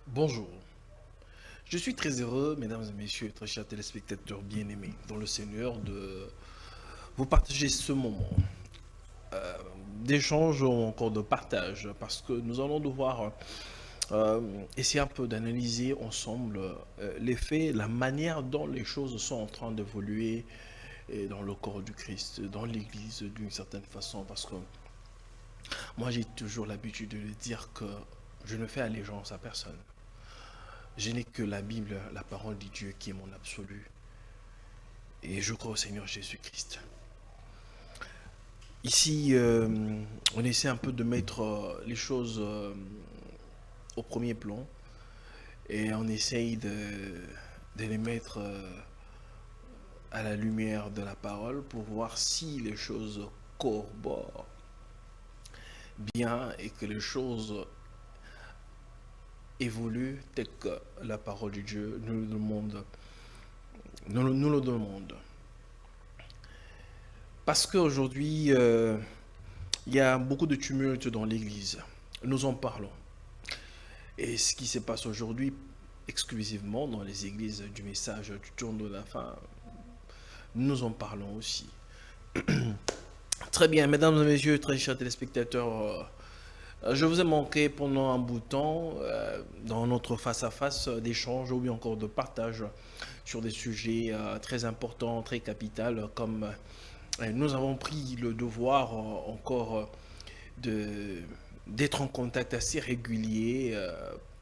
Bonjour, je suis très heureux, mesdames et messieurs, très chers téléspectateurs bien-aimés, dans le Seigneur, de vous partager ce moment euh, d'échange ou encore de partage, parce que nous allons devoir euh, essayer un peu d'analyser ensemble les faits, la manière dont les choses sont en train d'évoluer et dans le corps du Christ, dans l'Église d'une certaine façon, parce que moi j'ai toujours l'habitude de dire que je ne fais allégeance à personne. Je n'ai que la Bible, la parole de Dieu qui est mon absolu. Et je crois au Seigneur Jésus-Christ. Ici, on essaie un peu de mettre les choses au premier plan et on essaye de les mettre à la lumière de la parole pour voir si les choses corroborent bien et que les choses évoluent telles que la parole de Dieu nous le demande. Nous le demande. Parce qu'aujourd'hui, il y a beaucoup de tumulte dans l'Église. Nous en parlons. Et ce qui se passe aujourd'hui, exclusivement dans les églises du message du tour de la fin, nous en parlons aussi. Très bien, mesdames et messieurs, très chers téléspectateurs, je vous ai manqué pendant un bout de temps dans notre face-à-face d'échange ou bien encore de partage sur des sujets très importants, très capitaux, comme nous avons pris le devoir encore de d'être en contact assez régulier,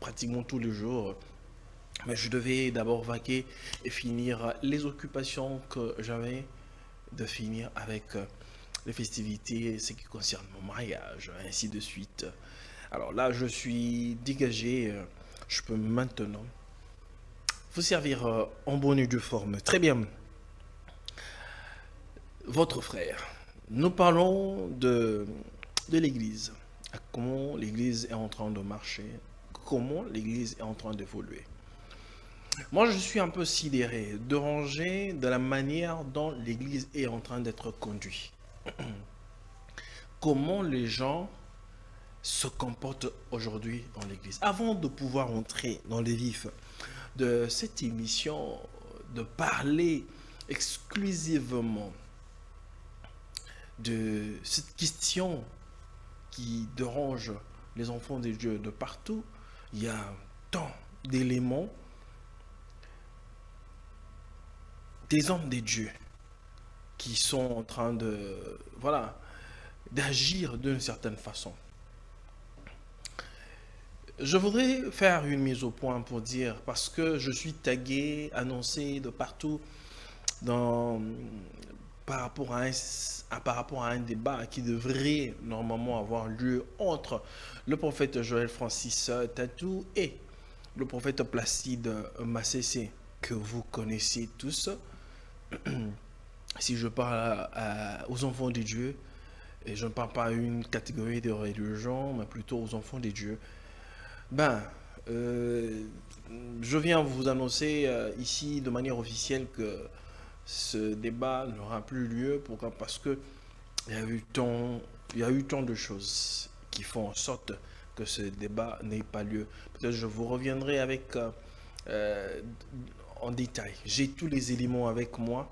pratiquement tous les jours. Mais je devais d'abord vaquer et finir les occupations que j'avais, de finir avec les festivités, ce qui concerne mon mariage, ainsi de suite. Alors là, je suis dégagé, je peux maintenant vous servir en bonne et due forme. Très bien, votre frère. Nous parlons de l'Église. Comment l'Église est en train de marcher, comment l'Église est en train d'évoluer. Moi, je suis un peu sidéré, dérangé de la manière dont l'Église est en train d'être conduite. Comment les gens se comportent aujourd'hui dans l'Église. Avant de pouvoir entrer dans les vifs de cette émission, de parler exclusivement de cette question qui dérange les enfants de Dieu de partout, il y a tant d'éléments, des hommes de Dieu qui sont en train de, voilà, d'agir d'une certaine façon. Je voudrais faire une mise au point pour dire, parce que je suis tagué, annoncé de partout dans, par rapport à un débat qui devrait normalement avoir lieu entre le prophète Joël Francis Tatou et le prophète Placide Massessé, que vous connaissez tous. Si je parle aux enfants de Dieu, et je ne parle pas à une catégorie de religion, mais plutôt aux enfants de Dieu, ben, euh, je viens vous annoncer ici de manière officielle que ce débat n'aura plus lieu. Pourquoi? Parce que il y a eu tant de choses qui font en sorte que ce débat n'ait pas lieu. Peut-être je vous reviendrai avec euh, en détail. J'ai tous les éléments avec moi,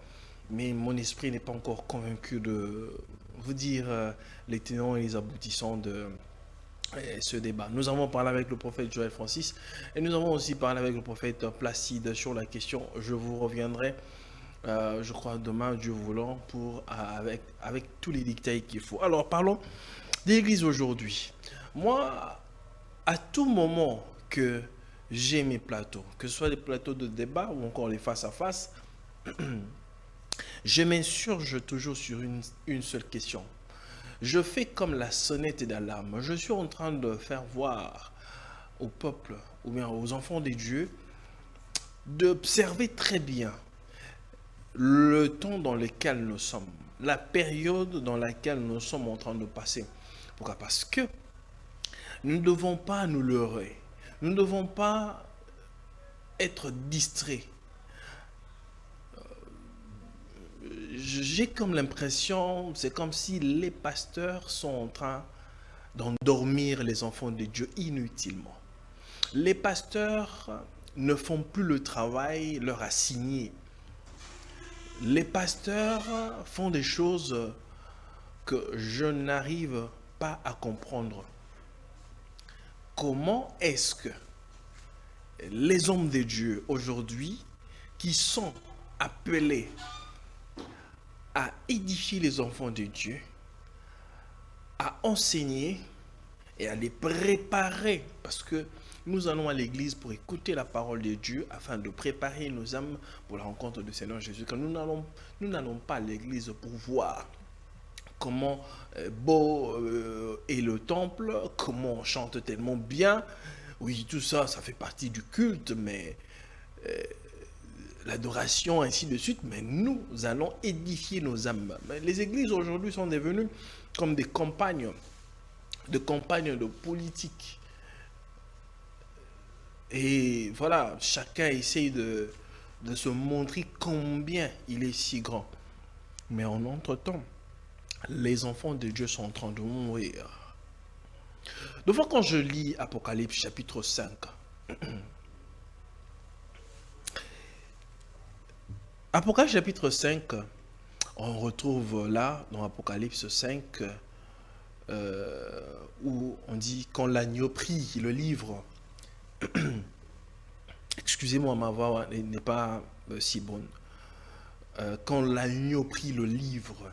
mais mon esprit n'est pas encore convaincu de vous dire les tenants et les aboutissants de ce débat. Nous avons parlé avec le prophète Joël Francis et nous avons aussi parlé avec le prophète Placide sur la question. Je vous reviendrai, je crois, demain, Dieu voulant, avec tous les détails qu'il faut. Alors, parlons de l'Église aujourd'hui. Moi, à tout moment que j'ai mes plateaux, que ce soit les plateaux de débat ou encore les face-à-face, je m'insurge toujours sur une seule question. Je fais comme la sonnette d'alarme. Je suis en train de faire voir au peuple ou bien aux enfants des dieux d'observer très bien le temps dans lequel nous sommes, la période dans laquelle nous sommes en train de passer. Pourquoi? Parce que nous ne devons pas nous leurrer. Nous ne devons pas être distraits. J'ai comme l'impression, c'est comme si les pasteurs sont en train d'endormir les enfants de Dieu inutilement. Les pasteurs ne font plus le travail leur assigné. Les pasteurs font des choses que je n'arrive pas à comprendre. Comment est-ce que les hommes de Dieu aujourd'hui, qui sont appelés à édifier les enfants de Dieu, à enseigner et à les préparer, parce que nous allons à l'église pour écouter la parole de Dieu afin de préparer nos âmes pour la rencontre du Seigneur Jésus. Quand nous n'allons pas à l'église pour voir comment beau est le temple, comment on chante tellement bien. Oui, tout ça, ça fait partie du culte, mais l'adoration, ainsi de suite. Mais nous allons édifier nos âmes. Mais les églises aujourd'hui sont devenues comme des campagnes de politique. Et voilà, chacun essaye de se montrer combien il est si grand. Mais en entre-temps, les enfants de Dieu sont en train de mourir. De fois, quand je lis Apocalypse chapitre 5, Apocalypse chapitre 5, on retrouve là, dans Apocalypse 5, où on dit quand l'agneau prit le livre. Excusez-moi, ma voix n'est pas si bonne. Quand l'agneau prit le livre,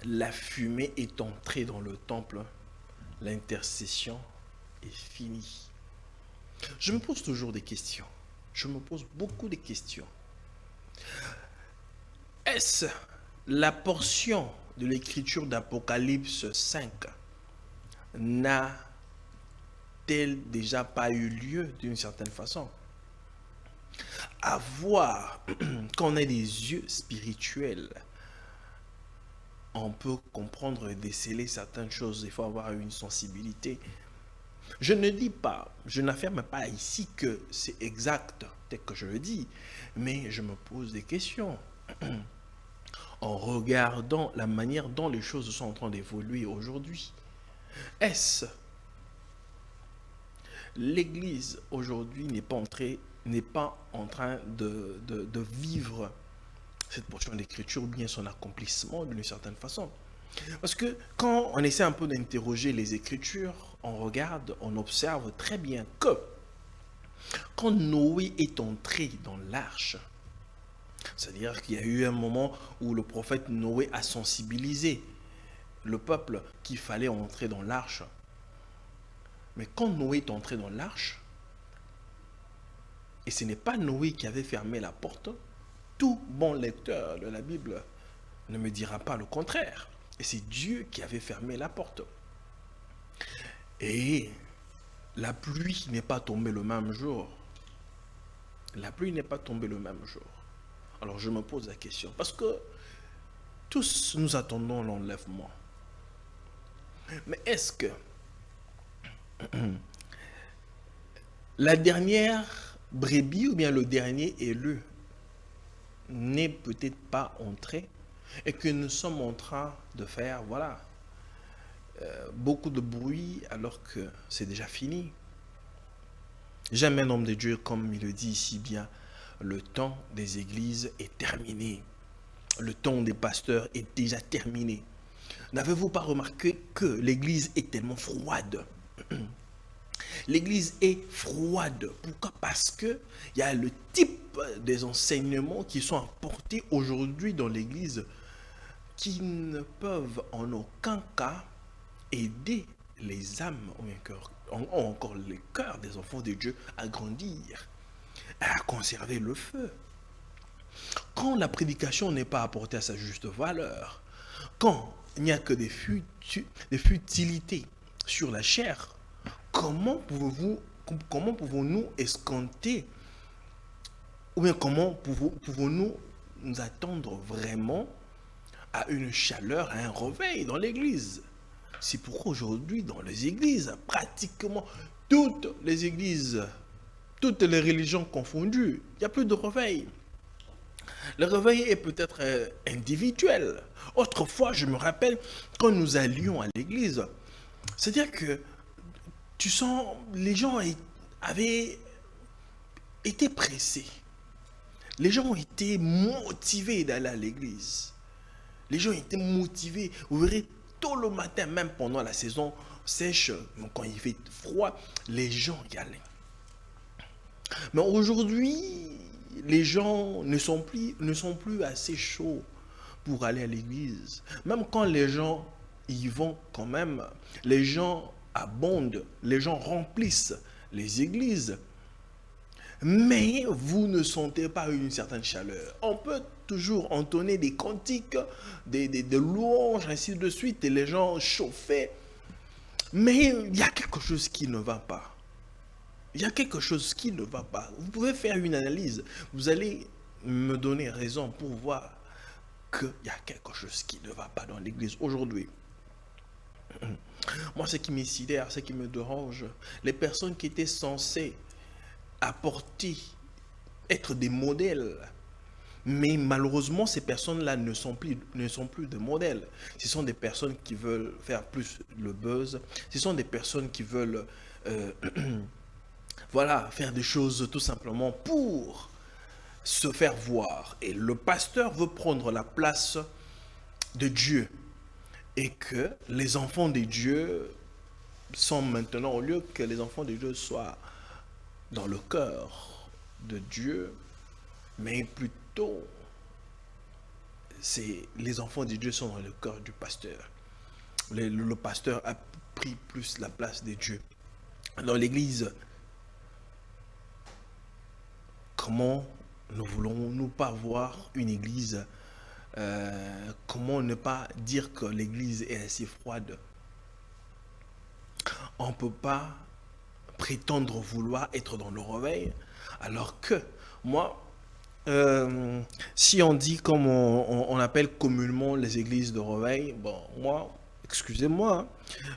la fumée est entrée dans le temple, l'intercession est finie. Je me pose toujours des questions. Je me pose beaucoup de questions. Est-ce la portion de l'écriture d'Apocalypse 5 n'a-t-elle déjà pas eu lieu d'une certaine façon? À voir, quand on a des yeux spirituels, on peut comprendre et déceler certaines choses. Il faut avoir une sensibilité. Je ne dis pas, je n'affirme pas ici que c'est exact, tel que je le dis, mais je me pose des questions. En regardant la manière dont les choses sont en train d'évoluer aujourd'hui. Est-ce l'Église aujourd'hui n'est pas en train de vivre cette portion d'écriture ou bien son accomplissement d'une certaine façon? Parce que quand on essaie un peu d'interroger les Écritures, on regarde, on observe très bien que quand Noé est entré dans l'arche, c'est-à-dire qu'il y a eu un moment où le prophète Noé a sensibilisé le peuple qu'il fallait entrer dans l'arche. Mais quand Noé est entré dans l'arche, et ce n'est pas Noé qui avait fermé la porte, tout bon lecteur de la Bible ne me dira pas le contraire. Et c'est Dieu qui avait fermé la porte. Et la pluie n'est pas tombée le même jour. La pluie n'est pas tombée le même jour. Alors je me pose la question, parce que tous nous attendons l'enlèvement. Mais est-ce que la dernière brebis ou bien le dernier élu n'est peut-être pas entré et que nous sommes en train de faire, voilà, beaucoup de bruit alors que c'est déjà fini? Jamais un homme de Dieu, comme il le dit ici bien, le temps des églises est terminé. Le temps des pasteurs est déjà terminé. N'avez-vous pas remarqué que l'église est tellement froide? L'église est froide. Pourquoi? Parce que il y a le type des enseignements qui sont apportés aujourd'hui dans l'église qui ne peuvent en aucun cas aider les âmes ou encore le cœur des enfants de Dieu à grandir, à conserver le feu. Quand la prédication n'est pas apportée à sa juste valeur, quand il n'y a que des futilités sur la chair, comment pouvons-nous escompter, ou bien comment pouvons-nous nous attendre vraiment à une chaleur, à un réveil dans l'église? C'est pourquoi aujourd'hui, dans les églises, pratiquement toutes les églises, toutes les religions confondues, il n'y a plus de réveil. Le réveil est peut-être individuel. Autrefois, je me rappelle, quand nous allions à l'église, c'est-à-dire que tu sens, les gens avaient été pressés. Les gens ont été motivés d'aller à l'église. Les gens étaient motivés. Vous verrez, tôt le matin, même pendant la saison sèche, quand il fait froid, les gens y allaient. Mais aujourd'hui, les gens ne sont plus assez chauds pour aller à l'église. Même quand les gens y vont quand même, les gens abondent, les gens remplissent les églises. Mais vous ne sentez pas une certaine chaleur. On peut toujours entonner des cantiques, des louanges, ainsi de suite, et les gens chauffaient. Mais il y a quelque chose qui ne va pas. Il y a quelque chose qui ne va pas. Vous pouvez faire une analyse. Vous allez me donner raison pour voir qu'il y a quelque chose qui ne va pas dans l'église aujourd'hui. Moi, ce qui me sidère, ce qui me dérange, les personnes qui étaient censées apporter, être des modèles. Mais malheureusement, ces personnes-là ne sont plus des modèles. Ce sont des personnes qui veulent faire plus le buzz. Ce sont des personnes qui veulent voilà, faire des choses tout simplement pour se faire voir. Et le pasteur veut prendre la place de Dieu. Et que les enfants de Dieu sont maintenant, au lieu que les enfants de Dieu soient dans le cœur de Dieu, mais plutôt, les enfants de Dieu sont dans le cœur du pasteur. Le pasteur a pris plus la place de Dieu. Dans l'église, comment ne voulons-nous pas voir une église comment ne pas dire que l'église est assez froide? On ne peut pas prétendre vouloir être dans le réveil, alors que moi, si on dit comme on appelle communément les églises de réveil, bon, moi, excusez-moi, hein,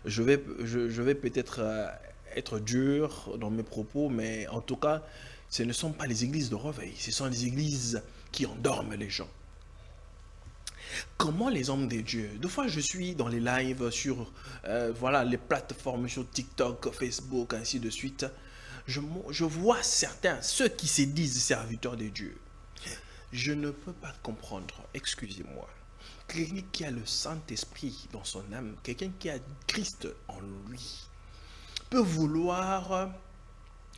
je vais peut-être être dur dans mes propos, mais en tout cas, ce ne sont pas les églises de réveil, ce sont les églises qui endorment les gens. Comment les hommes de Dieu, des fois je suis dans les lives sur voilà, les plateformes sur TikTok, Facebook, ainsi de suite, je vois certains, ceux qui se disent serviteurs de Dieu. Je ne peux pas comprendre, excusez-moi, quelqu'un qui a le Saint-Esprit dans son âme, quelqu'un qui a Christ en lui, peut vouloir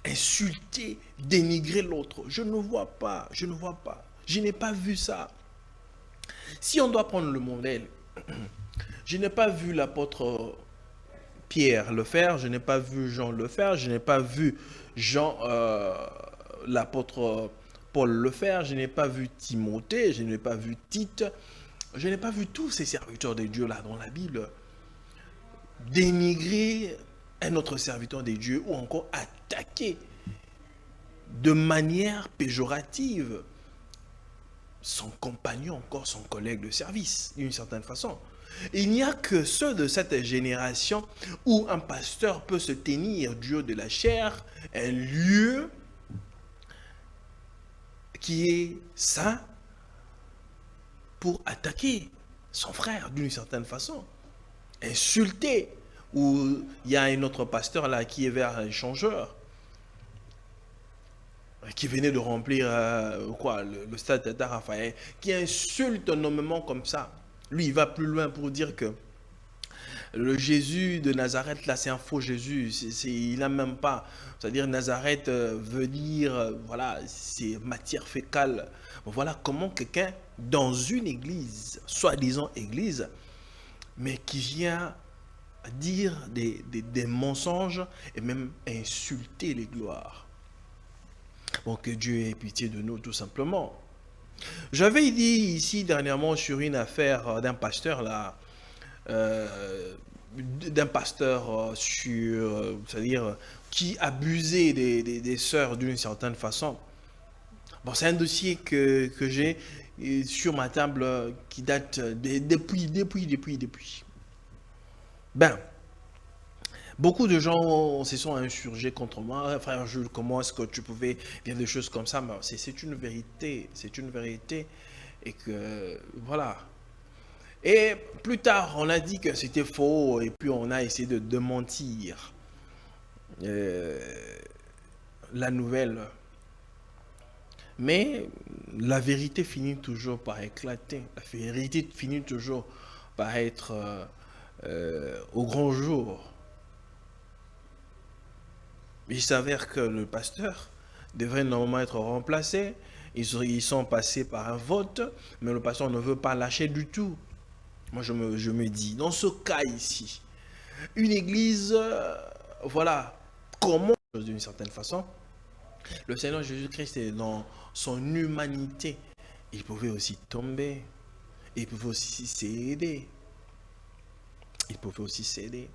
insulter, dénigrer l'autre. Je ne vois pas, je n'ai pas vu ça. Si on doit prendre le modèle, je n'ai pas vu l'apôtre Pierre le faire, je n'ai pas vu Jean le faire, je n'ai pas vu l'apôtre Paul le faire, je n'ai pas vu Timothée, je n'ai pas vu Tite, je n'ai pas vu tous ces serviteurs de Dieu là dans la Bible dénigrer un autre serviteur de Dieu ou encore attaquer de manière péjorative son compagnon, encore son collègue de service, d'une certaine façon. Il n'y a que ceux de cette génération où un pasteur peut se tenir du haut de la chair, un lieu qui est saint pour attaquer son frère d'une certaine façon, insulter, ou il y a un autre pasteur là qui est vers un changeur, qui venait de remplir le stade Tata Raphaël, qui insulte nommément comme ça. Lui, il va plus loin pour dire que le Jésus de Nazareth, là, c'est un faux Jésus. Il n'a même pas. C'est-à-dire, Nazareth veut dire, voilà, c'est matière fécale. Voilà comment quelqu'un, dans une église, soi-disant église, mais qui vient dire des mensonges et même insulter les gloires. Bon, que Dieu ait pitié de nous, tout simplement. J'avais dit ici dernièrement sur une affaire d'un pasteur là, c'est-à-dire qui abusait des sœurs d'une certaine façon. Bon, c'est un dossier que j'ai sur ma table qui date depuis. Ben, beaucoup de gens se sont insurgés contre moi. Frère Jules, comment est-ce que tu pouvais dire des choses comme ça? Mais c'est une vérité. C'est une vérité. Et que, voilà. Et plus tard, on a dit que c'était faux. Et puis, on a essayé de mentir. la nouvelle. Mais la vérité finit toujours par éclater. La vérité finit toujours par être au grand jour. Il s'avère que le pasteur devrait normalement être remplacé. Ils sont passés par un vote, mais le pasteur ne veut pas lâcher du tout. Moi, je me dis, dans ce cas ici, une église, voilà, comment, d'une certaine façon, le Seigneur Jésus-Christ est dans son humanité. Il pouvait aussi tomber. Il pouvait aussi céder. Il pouvait aussi céder.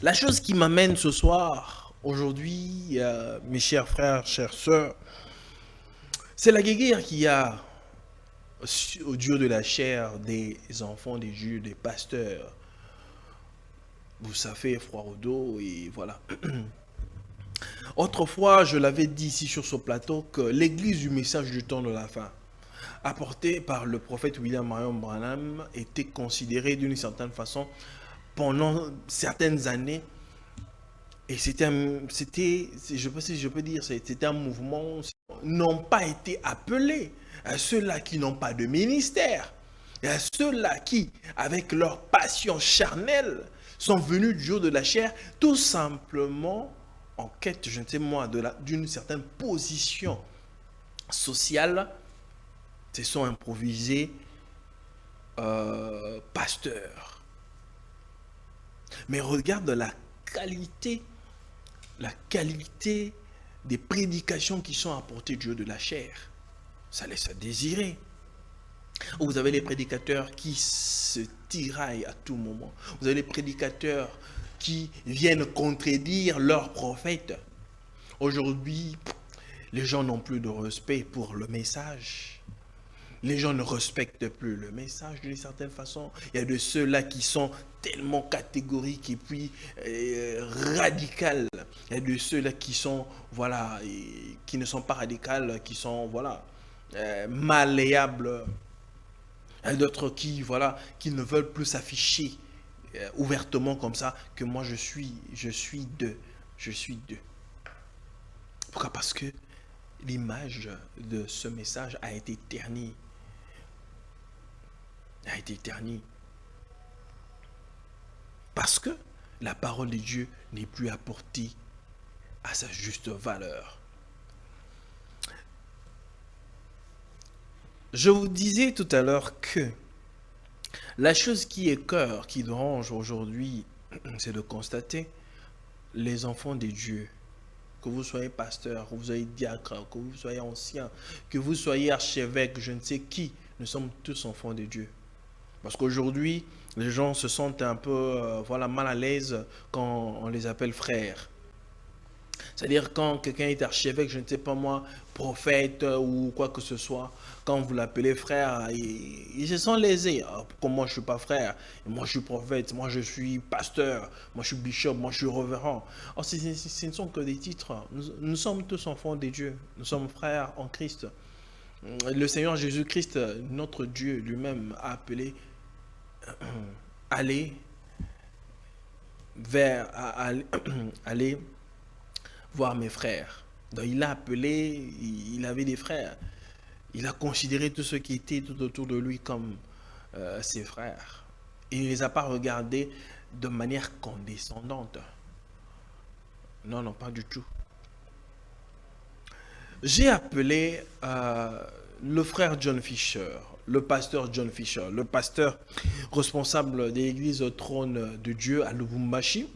La chose qui m'amène ce soir, aujourd'hui, mes chers frères, chères sœurs, c'est la guéguerre qu'il y a au Dieu de la chair des enfants, des juifs, des pasteurs. Vous savez, froid au dos et voilà. Autrefois, je l'avais dit ici sur ce plateau que l'église du message du temps de la fin, apportée par le prophète William Marion Branham, était considérée d'une certaine façon pendant certaines années. Et c'était, je sais si je peux dire, c'était un mouvement, n'ont pas été appelés à ceux-là qui n'ont pas de ministère, et à ceux-là qui, avec leur passion charnelle, sont venus du jour de la chair, tout simplement en quête, je ne sais moi, d'une certaine position sociale, se sont improvisés pasteurs. Mais regarde la qualité des prédications qui sont apportées du Dieu de la chair. Ça laisse à désirer. Vous avez les prédicateurs qui se tiraillent à tout moment. Vous avez les prédicateurs qui viennent contredire leurs prophètes. Aujourd'hui, les gens n'ont plus de respect pour le message. Les gens ne respectent plus le message d'une certaine façon. Il y a de ceux-là qui sont tellement catégoriques et puis radicales. Il y a de ceux-là qui sont, voilà, qui ne sont pas radicales, qui sont, voilà, malléables. Il y a d'autres qui, voilà, qui ne veulent plus s'afficher ouvertement comme ça, que moi je suis d'eux. Pourquoi? Parce que l'image de ce message a été ternie. Parce que la parole de Dieu n'est plus apportée à sa juste valeur. Je vous disais tout à l'heure que la chose qui est cœur, qui dérange aujourd'hui, c'est de constater les enfants de Dieu, que vous soyez pasteur, que vous soyez diacre, que vous soyez ancien, que vous soyez archevêque, je ne sais qui, nous sommes tous enfants de Dieu. Parce qu'aujourd'hui, les gens se sentent un peu voilà, mal à l'aise quand on les appelle frères. C'est-à-dire quand quelqu'un est archevêque, je ne sais pas moi, prophète ou quoi que ce soit, quand vous l'appelez frère, ils se sentent lésés. Ah, pourquoi moi je ne suis pas frère? Et moi je suis prophète, moi je suis pasteur, moi je suis bishop, moi je suis révérend. Oh, ce ne sont que des titres. Nous sommes tous enfants de Dieu. Nous sommes frères en Christ. Le Seigneur Jésus-Christ, notre Dieu lui-même, a appelé aller vers, aller voir mes frères. Donc il a appelé, il avait des frères. Il a considéré tous ceux qui étaient tout autour de lui comme ses frères. Il ne les a pas regardés de manière condescendante. Non, non, pas du tout. J'ai appelé le frère John Fisher, le pasteur John Fisher, le pasteur responsable de l'église Trône de Dieu à Lubumbashi,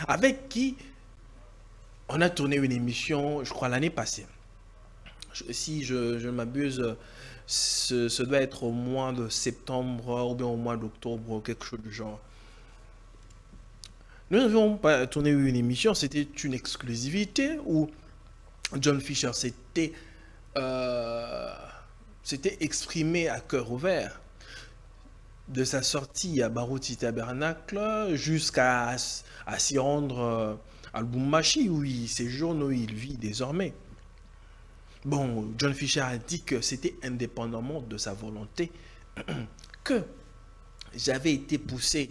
avec qui on a tourné une émission, je crois, l'année passée. Si je ne m'abuse, ce doit être au mois de septembre ou bien au mois d'octobre, quelque chose du genre. Nous avions tourné une émission, c'était une exclusivité où John Fisher s'était exprimé à cœur ouvert de sa sortie à Barouti Tabernacle jusqu'à s'y rendre à Lubumbashi où il séjourne, où il vit désormais. Bon, John Fisher a dit que c'était indépendamment de sa volonté que j'avais été poussé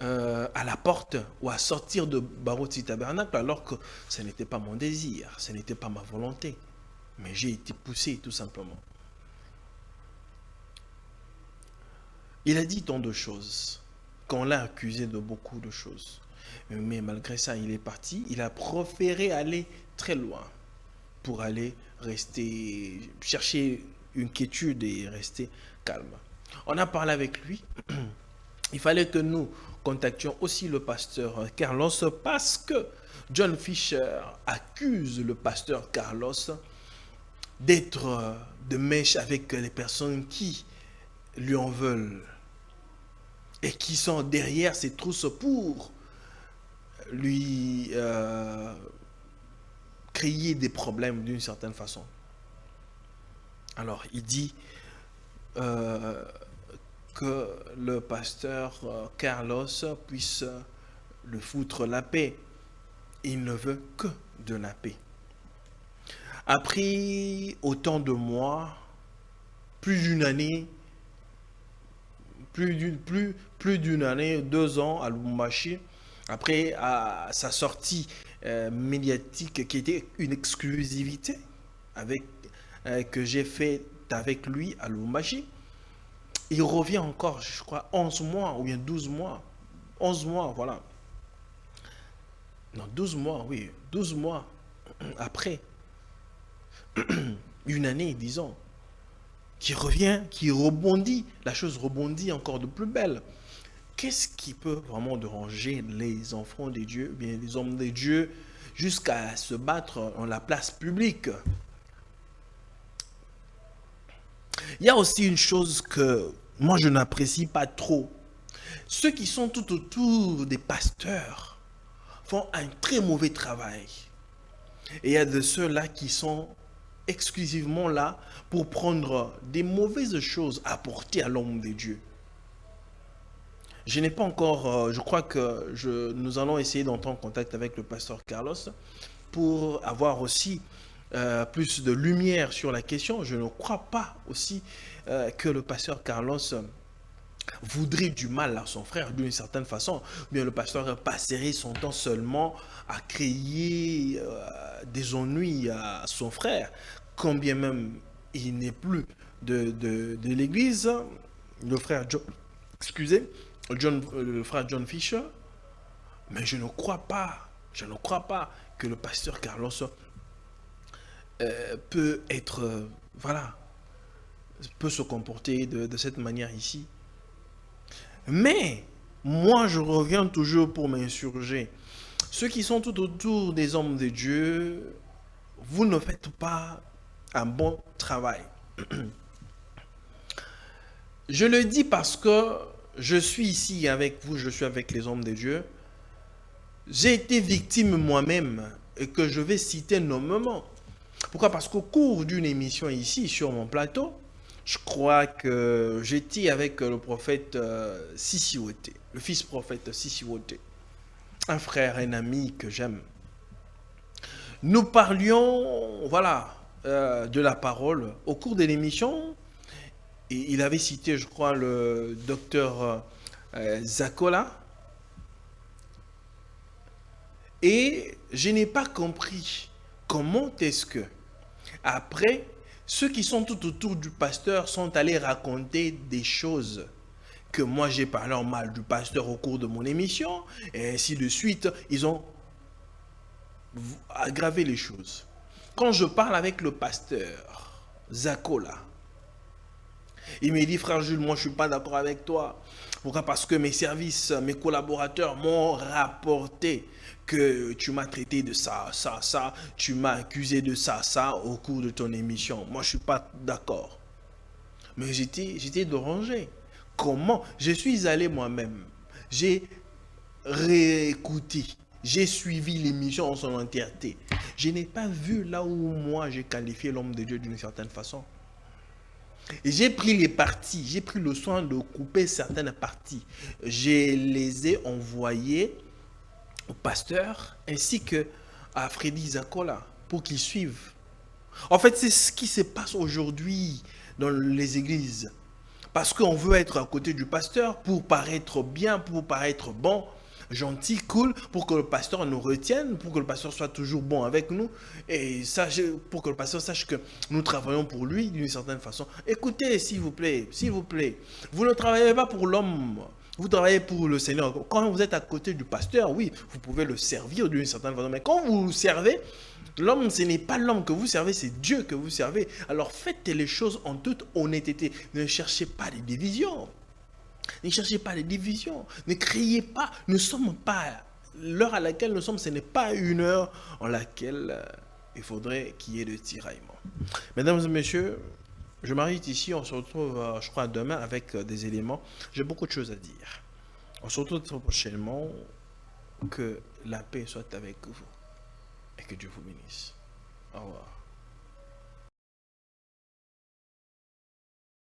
à la porte ou à sortir de Baroti Tabernacle alors que ce n'était pas mon désir, ce n'était pas ma volonté. Mais j'ai été poussé tout simplement. Il a dit tant de choses, qu'on l'a accusé de beaucoup de choses. Mais malgré ça, il est parti, il a préféré aller très loin pour aller rester, chercher une quiétude et rester calme. On a parlé avec lui. Il fallait que nous contactions aussi le pasteur Carlos parce que John Fisher accuse le pasteur Carlos d'être de mèche avec les personnes qui lui en veulent et qui sont derrière ses trousses pour lui créer des problèmes d'une certaine façon. Alors, il dit que le pasteur Carlos puisse le foutre la paix. Il ne veut que de la paix. Après autant de mois, plus d'une année, plus d'une année, 2 ans à Lubumbashi, après sa sortie médiatique qui était une exclusivité avec, que j'ai fait avec lui à Lubumbashi, il revient encore, je crois, 11 mois ou bien 12 mois. 11 mois, voilà. Non, 12 mois, oui. 12 mois après. Une année, disons. Qui revient, qui rebondit. La chose rebondit encore de plus belle. Qu'est-ce qui peut vraiment déranger les enfants de Dieu, bien les hommes de Dieu, jusqu'à se battre en la place publique? Il y a aussi une chose que moi je n'apprécie pas trop. Ceux qui sont tout autour des pasteurs font un très mauvais travail. Et il y a de ceux-là qui sont exclusivement là pour prendre des mauvaises choses à apporter à l'homme de Dieu. Je n'ai pas encore, je crois que nous allons essayer d'entrer en contact avec le pasteur Carlos pour avoir aussi plus de lumière sur la question. Je ne crois pas aussi que le pasteur Carlos voudrait du mal à son frère d'une certaine façon. Bien, le pasteur passerait son temps seulement à créer des ennuis à son frère, quand bien même il n'est plus de l'église. Le frère John, excusez, le frère John Fisher, mais je ne crois pas que le pasteur Carlos peut être, voilà, peut se comporter de cette manière ici. Mais, moi je reviens toujours pour m'insurger. Ceux qui sont tout autour des hommes de Dieu, vous ne faites pas un bon travail. Je le dis parce que je suis ici avec vous, je suis avec les hommes de Dieu. J'ai été victime moi-même et que je vais citer nommément. Pourquoi? Parce qu'au cours d'une émission ici sur mon plateau, je crois que j'étais avec le prophète Sissi Wote, le fils prophète Sissi Wote, un frère, un ami que j'aime. Nous parlions, voilà, de la parole. Au cours de l'émission, il avait cité, je crois, le docteur Zakola. Et je n'ai pas compris comment est-ce que, après, ceux qui sont tout autour du pasteur sont allés raconter des choses que moi j'ai parlé en mal du pasteur au cours de mon émission, et ainsi de suite. Ils ont aggravé les choses. Quand je parle avec le pasteur Zakola, il me dit, frère Jules, moi je ne suis pas d'accord avec toi. Pourquoi? Parce que mes services, mes collaborateurs m'ont rapporté que tu m'as traité de ça, tu m'as accusé de ça au cours de ton émission. Moi, je ne suis pas d'accord. Mais j'étais dérangé. Comment? Je suis allé moi-même. J'ai réécouté. J'ai suivi l'émission en son entièreté. Je n'ai pas vu là où moi j'ai qualifié l'homme de Dieu d'une certaine façon. Et j'ai pris les parties, j'ai pris le soin de couper certaines parties. Je les ai envoyées au pasteur ainsi que à Freddy Zakola pour qu'ils suivent. En fait, c'est ce qui se passe aujourd'hui dans les églises. parce qu'on veut être à côté du pasteur pour paraître bien, pour paraître bon, gentil, cool, pour que le pasteur nous retienne, pour que le pasteur soit toujours bon avec nous, et pour que le pasteur sache que nous travaillons pour lui d'une certaine façon. Écoutez, s'il vous plaît, vous ne travaillez pas pour l'homme, vous travaillez pour le Seigneur. Quand vous êtes à côté du pasteur, oui, vous pouvez le servir d'une certaine façon, mais quand vous le servez, l'homme, ce n'est pas l'homme que vous servez, c'est Dieu que vous servez. Alors faites les choses en toute honnêteté. Ne cherchez pas les divisions. Ne cherchez pas les divisions. Ne criez pas. Nous ne sommes pas... L'heure à laquelle nous sommes, ce n'est pas une heure en laquelle il faudrait qu'il y ait de tiraillement. Mesdames et messieurs, je m'arrête ici. On se retrouve, je crois, demain avec des éléments. J'ai beaucoup de choses à dire. On se retrouve très prochainement. Que la paix soit avec vous. Et que Dieu vous bénisse. Au revoir.